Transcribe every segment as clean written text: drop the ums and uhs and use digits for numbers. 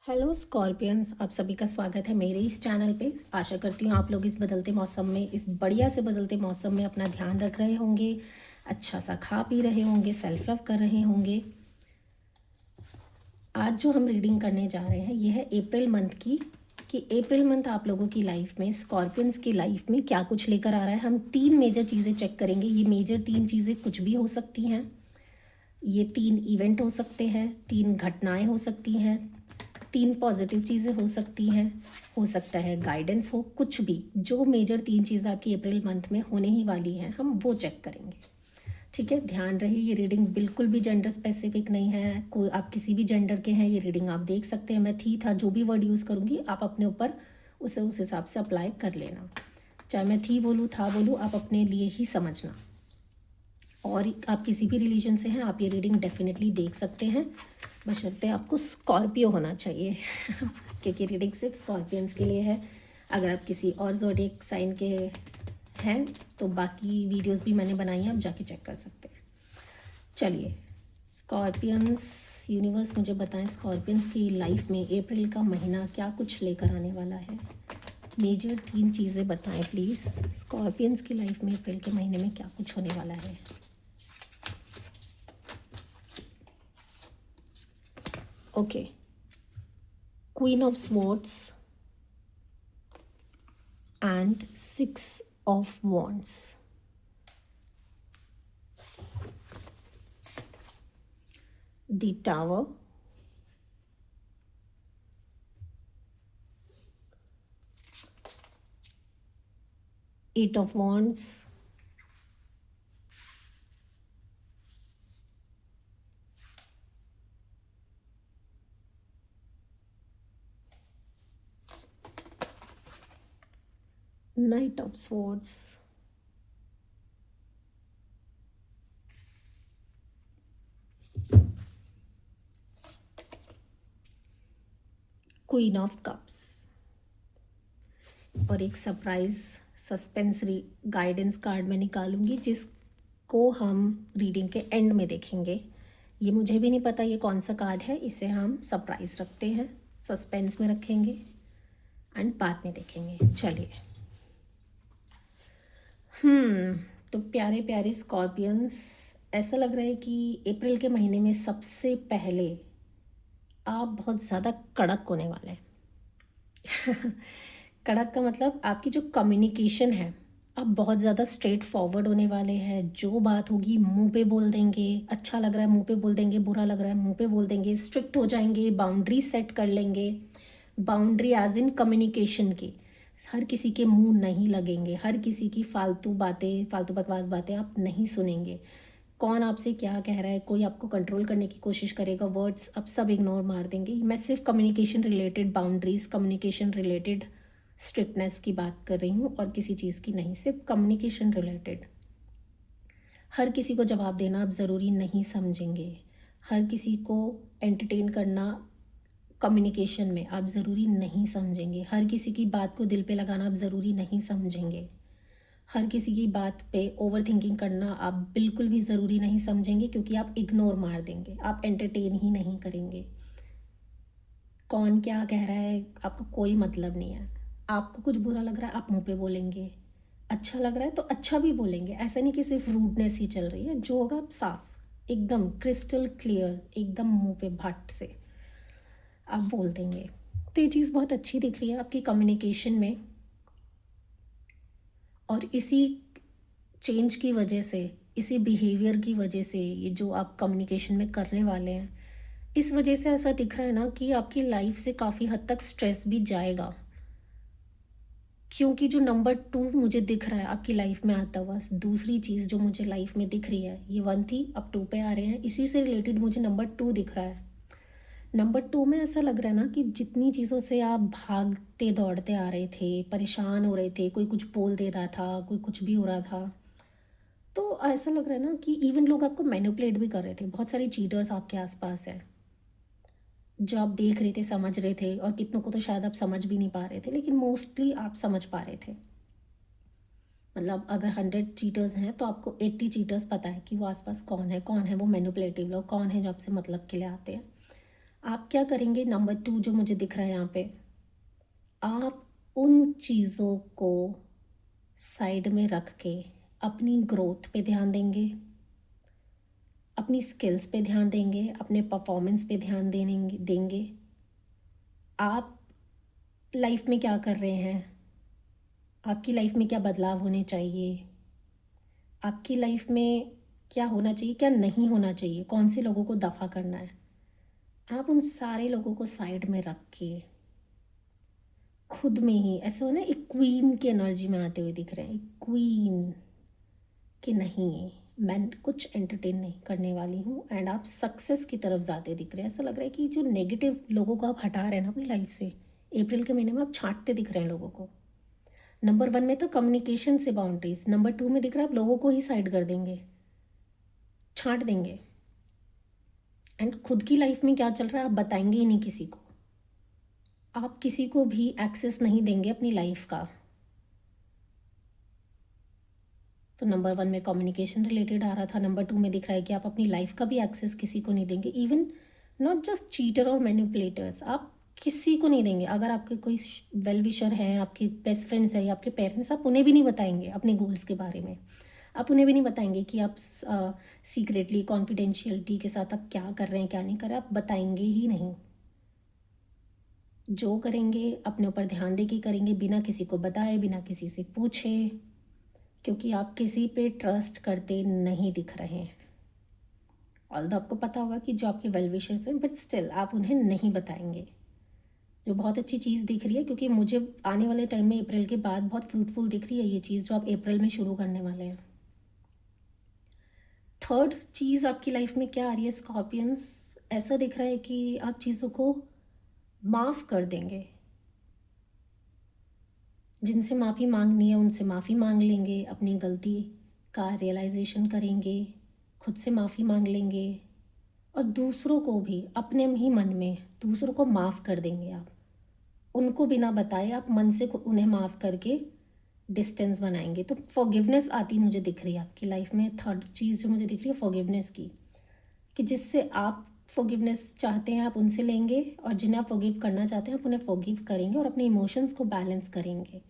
Hello Scorpions, आप सभी का स्वागत है मेरे इस चैनल पे। आशा करती हूँ आप लोग इस बदलते मौसम में, इस बढ़िया से बदलते मौसम में अपना ध्यान रख रहे होंगे, अच्छा सा खा पी रहे होंगे, सेल्फ लव कर रहे होंगे। आज जो हम रीडिंग करने जा रहे हैं ये है अप्रैल मंथ की, कि अप्रैल मंथ आप लोगों की लाइफ में, स्कॉर्पियंस की लाइफ में क्या कुछ लेकर आ रहा है। हम 3 मेजर चीज़ें चेक करेंगे। ये मेजर 3 चीज़ें कुछ भी हो सकती हैं, ये 3 इवेंट हो सकते हैं, 3 घटनाएं हो सकती हैं, 3 पॉजिटिव चीज़ें हो सकती हैं, हो सकता है गाइडेंस हो, कुछ भी। जो मेजर 3 चीज़ आपकी अप्रैल मंथ में होने ही वाली हैं हम वो चेक करेंगे। ठीक है, ध्यान रहे ये रीडिंग बिल्कुल भी जेंडर स्पेसिफिक नहीं है। कोई आप किसी भी जेंडर के हैं ये रीडिंग आप देख सकते हैं। मैं थी था जो भी वर्ड यूज़ करूँगी आप अपने ऊपर उसे उस हिसाब से अप्लाई कर लेना। चाहे मैं थी बोलूँ था बोलूँ, आप अपने लिए ही समझना। और आप किसी भी रिलीजन से हैं आप ये रीडिंग डेफिनेटली देख सकते हैं, बशर्ते आपको स्कॉर्पियो होना चाहिए क्योंकि रीडिंग सिर्फ स्कॉर्पियंस के लिए है। अगर आप किसी और ज़ोडिएक साइन के हैं तो बाकी वीडियोस भी मैंने बनाई हैं, आप जाके चेक कर सकते हैं। चलिए, स्कॉर्पियंस यूनिवर्स मुझे बताएं, स्कॉर्पियंस की लाइफ में अप्रैल का महीना क्या कुछ लेकर आने वाला है। मेजर 3 चीज़ें बताएं प्लीज़। स्कॉर्पियंस की लाइफ में अप्रैल के महीने में क्या कुछ होने वाला है। Okay, queen of swords and 6 of Wands. The Tower, Eight of Wands, Knight of Swords, Queen of Cups। और एक सरप्राइज सस्पेंस गाइडेंस कार्ड मैं निकालूंगी जिसको हम रीडिंग के एंड में देखेंगे। ये मुझे भी नहीं पता ये कौन सा कार्ड है, इसे हम सरप्राइज रखते हैं, सस्पेंस में रखेंगे एंड बाद में देखेंगे। चलिए, तो प्यारे प्यारे स्कॉर्पियंस, ऐसा लग रहा है कि अप्रैल के महीने में सबसे पहले आप बहुत ज़्यादा कड़क होने वाले हैं कड़क का मतलब आपकी जो कम्युनिकेशन है, आप बहुत ज़्यादा स्ट्रेट फॉरवर्ड होने वाले हैं। जो बात होगी मुंह पे बोल देंगे, अच्छा लग रहा है मुंह पे बोल देंगे, बुरा लग रहा है मुंह पे बोल देंगे, स्ट्रिक्ट हो जाएंगे, बाउंड्री सेट कर लेंगे। बाउंड्री एज इन कम्युनिकेशन की, हर किसी के मुंह नहीं लगेंगे, हर किसी की फालतू बातें, फालतू बकवास बातें आप नहीं सुनेंगे। कौन आपसे क्या कह रहा है, कोई आपको कंट्रोल करने की कोशिश करेगा, वर्ड्स आप सब इग्नोर मार देंगे। मैं सिर्फ communication related boundaries, communication related strictness की बात कर रही हूँ और किसी चीज़ की नहीं, सिर्फ कम्युनिकेशन रिलेटेड। हर किसी को जवाब देना आप ज़रूरी नहीं समझेंगे, हर किसी को एंटरटेन करना कम्युनिकेशन में आप ज़रूरी नहीं समझेंगे, हर किसी की बात को दिल पे लगाना आप ज़रूरी नहीं समझेंगे, हर किसी की बात पे ओवर थिंकिंग करना आप बिल्कुल भी ज़रूरी नहीं समझेंगे, क्योंकि आप इग्नोर मार देंगे, आप एंटरटेन ही नहीं करेंगे। कौन क्या कह रहा है आपको कोई मतलब नहीं है। आपको कुछ बुरा लग रहा है आप मुंह पे बोलेंगे, अच्छा लग रहा है तो अच्छा भी बोलेंगे। ऐसा नहीं कि सिर्फ रूडनेस ही चल रही है, जो होगा आप साफ एकदम क्रिस्टल क्लियर, एकदम मुंह पे भट से आप बोल देंगे। तो ये चीज़ बहुत अच्छी दिख रही है आपकी कम्युनिकेशन में। और इसी चेंज की वजह से, इसी बिहेवियर की वजह से, ये जो आप कम्युनिकेशन में करने वाले हैं, इस वजह से ऐसा दिख रहा है ना कि आपकी लाइफ से काफ़ी हद तक स्ट्रेस भी जाएगा। क्योंकि जो नंबर 2 मुझे दिख रहा है आपकी लाइफ में आता हुआ, दूसरी चीज़ जो मुझे लाइफ में दिख रही है, ये 1 थी अब 2 पे आ रहे हैं, इसी से रिलेटेड मुझे नंबर 2 दिख रहा है। नंबर 2 में ऐसा लग रहा है ना कि जितनी चीज़ों से आप भागते दौड़ते आ रहे थे, परेशान हो रहे थे, कोई कुछ बोल दे रहा था, कोई कुछ भी हो रहा था, तो ऐसा लग रहा है ना कि इवन लोग आपको मैनिपुलेट भी कर रहे थे। बहुत सारी चीटर्स आपके आसपास हैं जो आप देख रहे थे, समझ रहे थे, और कितनों को तो शायद आप समझ भी नहीं पा रहे थे, लेकिन मोस्टली आप समझ पा रहे थे। मतलब अगर 100 चीटर्स हैं तो आपको 80 चीटर्स पता है कि वो आसपास कौन है वो मैनिपुलेटिव लोग, कौन है जो आपसे मतलब के लिए आते हैं। आप क्या करेंगे, नंबर 2 जो मुझे दिख रहा है यहाँ पे, आप उन चीज़ों को साइड में रख के अपनी ग्रोथ पे ध्यान देंगे, अपनी स्किल्स पे ध्यान देंगे, अपने परफॉर्मेंस पे ध्यान देंगे। आप लाइफ में क्या कर रहे हैं, आपकी लाइफ में क्या बदलाव होने चाहिए, आपकी लाइफ में क्या होना चाहिए, क्या नहीं होना चाहिए, कौन से लोगों को दफ़ा करना है, आप उन सारे लोगों को साइड में रख के खुद में ही ऐसे हो ना, एक क्वीन की एनर्जी में आते हुए दिख रहे हैं, एक क्वीन कि नहीं मैं कुछ एंटरटेन नहीं करने वाली हूँ, एंड आप सक्सेस की तरफ जाते दिख रहे हैं। ऐसा लग रहा है कि जो नेगेटिव लोगों को आप हटा रहे हैं ना अपनी लाइफ से, अप्रैल के महीने में आप छांटते दिख रहे हैं लोगों को। नंबर 1 में तो कम्युनिकेशन से बाउंड्रीज, नंबर 2 में दिख रहा है आप लोगों को ही साइड कर देंगे, छांट देंगे, एंड खुद की लाइफ में क्या चल रहा है आप बताएंगे ही नहीं किसी को, आप किसी को भी एक्सेस नहीं देंगे अपनी लाइफ का। तो नंबर 1 में कम्युनिकेशन रिलेटेड आ रहा था, नंबर 2 में दिख रहा है कि आप अपनी लाइफ का भी एक्सेस किसी को नहीं देंगे, इवन नॉट जस्ट चीटर और मैनिपुलेटर्स, आप किसी को नहीं देंगे। अगर आपके कोई वेल विशर हैं, आपके बेस्ट फ्रेंड्स हैं या आपके पेरेंट्स, आप उन्हें भी नहीं बताएंगे अपने गोल्स के बारे में, आप उन्हें भी नहीं बताएंगे कि आप सीक्रेटली कॉन्फिडेंशियलिटी के साथ आप क्या कर रहे हैं क्या नहीं कर रहे, आप बताएंगे ही नहीं। जो करेंगे अपने ऊपर ध्यान दे के करेंगे, बिना किसी को बताए, बिना किसी से पूछे, क्योंकि आप किसी पे ट्रस्ट करते नहीं दिख रहे हैं। ऑल्दो आपको पता होगा कि जो आपके वेल विशर्स हैं, बट स्टिल आप उन्हें नहीं बताएंगे, जो बहुत अच्छी चीज़ दिख रही है, क्योंकि मुझे आने वाले टाइम में अप्रैल के बाद बहुत फ्रूटफुल दिख रही है ये चीज़ जो आप अप्रैल में शुरू करने वाले हैं। थर्ड चीज़ आपकी लाइफ में क्या आ रही है स्कॉर्पियंस, ऐसा दिख रहा है कि आप चीज़ों को माफ़ कर देंगे, जिनसे माफ़ी मांगनी है उनसे माफ़ी मांग लेंगे, अपनी गलती का रियलाइजेशन करेंगे, खुद से माफ़ी मांग लेंगे, और दूसरों को भी अपने ही मन में दूसरों को माफ़ कर देंगे। आप उनको बिना बताए आप मन से उन्हें माफ़ करके डिस्टेंस बनाएंगे। तो फॉरगिवनेस आती मुझे दिख रही है आपकी लाइफ में। थर्ड चीज़ जो मुझे दिख रही है फॉरगिवनेस की, कि जिससे आप फॉरगिवनेस चाहते हैं आप उनसे लेंगे, और जिन्हें आप फॉरगिव करना चाहते हैं आप उन्हें फॉरगिव करेंगे और अपने इमोशंस को बैलेंस करेंगे।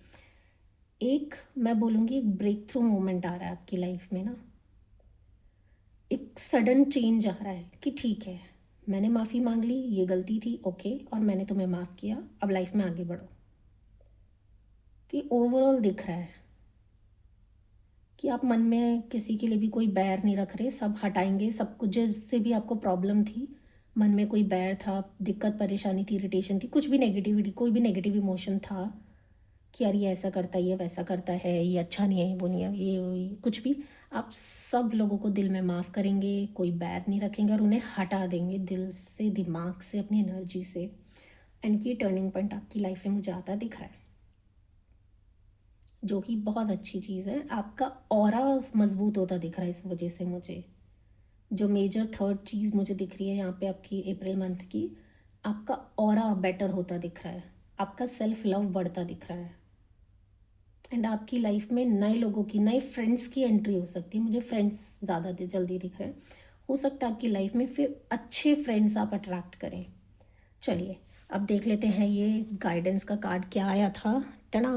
एक मैं बोलूँगी एक ब्रेक थ्रू मोमेंट आ रहा है आपकी लाइफ में ना, एक सडन चेंज आ रहा है कि ठीक है मैंने माफ़ी मांग ली, ये गलती थी, ओके, और मैंने तुम्हें माफ़ किया, अब लाइफ में आगे बढ़ो। तो ये ओवरऑल दिख रहा है कि आप मन में किसी के लिए भी कोई बैर नहीं रख रहे, सब हटाएंगे, सब कुछ जिससे भी आपको प्रॉब्लम थी, मन में कोई बैर था, दिक्कत परेशानी थी, इरिटेशन थी, कुछ भी नेगेटिविटी, कोई भी नेगेटिव इमोशन था कि यार ये ऐसा करता है, ये वैसा करता है, ये अच्छा नहीं है, वो नहीं है, ये कुछ भी, आप सब लोगों को दिल में माफ़ करेंगे, कोई बैर नहीं रखेंगे और उन्हें हटा देंगे दिल से, दिमाग से, अपनी एनर्जी से। एंड ये टर्निंग पॉइंट आपकी लाइफ में मुझे आता दिख रहा है, जो कि बहुत अच्छी चीज़ है। आपका ऑरा मजबूत होता दिख रहा है इस वजह से मुझे। जो मेजर थर्ड चीज़ मुझे दिख रही है यहाँ पे आपकी अप्रैल मंथ की, आपका ऑरा बेटर होता दिख रहा है, आपका सेल्फ लव बढ़ता दिख रहा है, एंड आपकी लाइफ में नए लोगों की, नए फ्रेंड्स की एंट्री हो सकती है। मुझे फ्रेंड्स ज़्यादा जल्दी दिख रहे हैं, हो सकता है आपकी लाइफ में फिर अच्छे फ्रेंड्स आप अट्रैक्ट करें। चलिए अब देख लेते हैं ये गाइडेंस का कार्ड क्या आया था। टना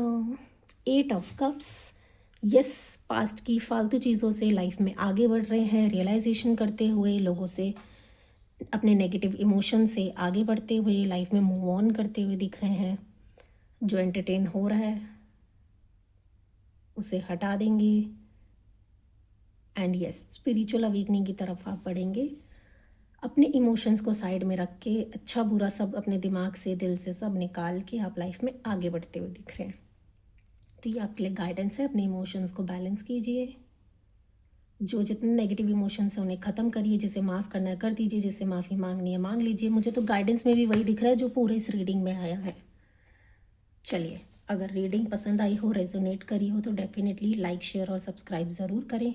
8 ऑफ कप्स। यस, पास्ट की फालतू चीज़ों से लाइफ में आगे बढ़ रहे हैं, रियलाइजेशन करते हुए, लोगों से अपने नेगेटिव इमोशन से आगे बढ़ते हुए, लाइफ में मूव ऑन करते हुए दिख रहे हैं। जो एंटरटेन हो रहा है उसे हटा देंगे, एंड यस स्पिरिचुअल अवेकनिंग की तरफ आप बढ़ेंगे। अपने इमोशंस को साइड में रख के, अच्छा बुरा सब अपने दिमाग से, दिल से सब निकाल के आप लाइफ में आगे बढ़ते हुए दिख रहे हैं। तो ये आपके लिए गाइडेंस है, अपने इमोशंस को बैलेंस कीजिए, जो जितने नेगेटिव इमोशंस हैं उन्हें ख़त्म करिए, जिसे माफ़ करना है कर दीजिए, जिसे माफ़ी मांगनी है मांग लीजिए। मुझे तो गाइडेंस में भी वही दिख रहा है जो पूरे इस रीडिंग में आया है। चलिए, अगर रीडिंग पसंद आई हो, रेजोनेट करी हो, तो डेफिनेटली लाइक, शेयर और सब्सक्राइब ज़रूर करें।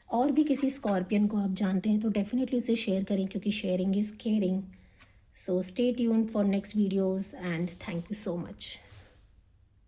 और भी किसी स्कॉर्पियन को आप जानते हैं तो डेफिनेटली उसे शेयर करें, क्योंकि sharing is caring. So stay tuned for next videos and thank you so much.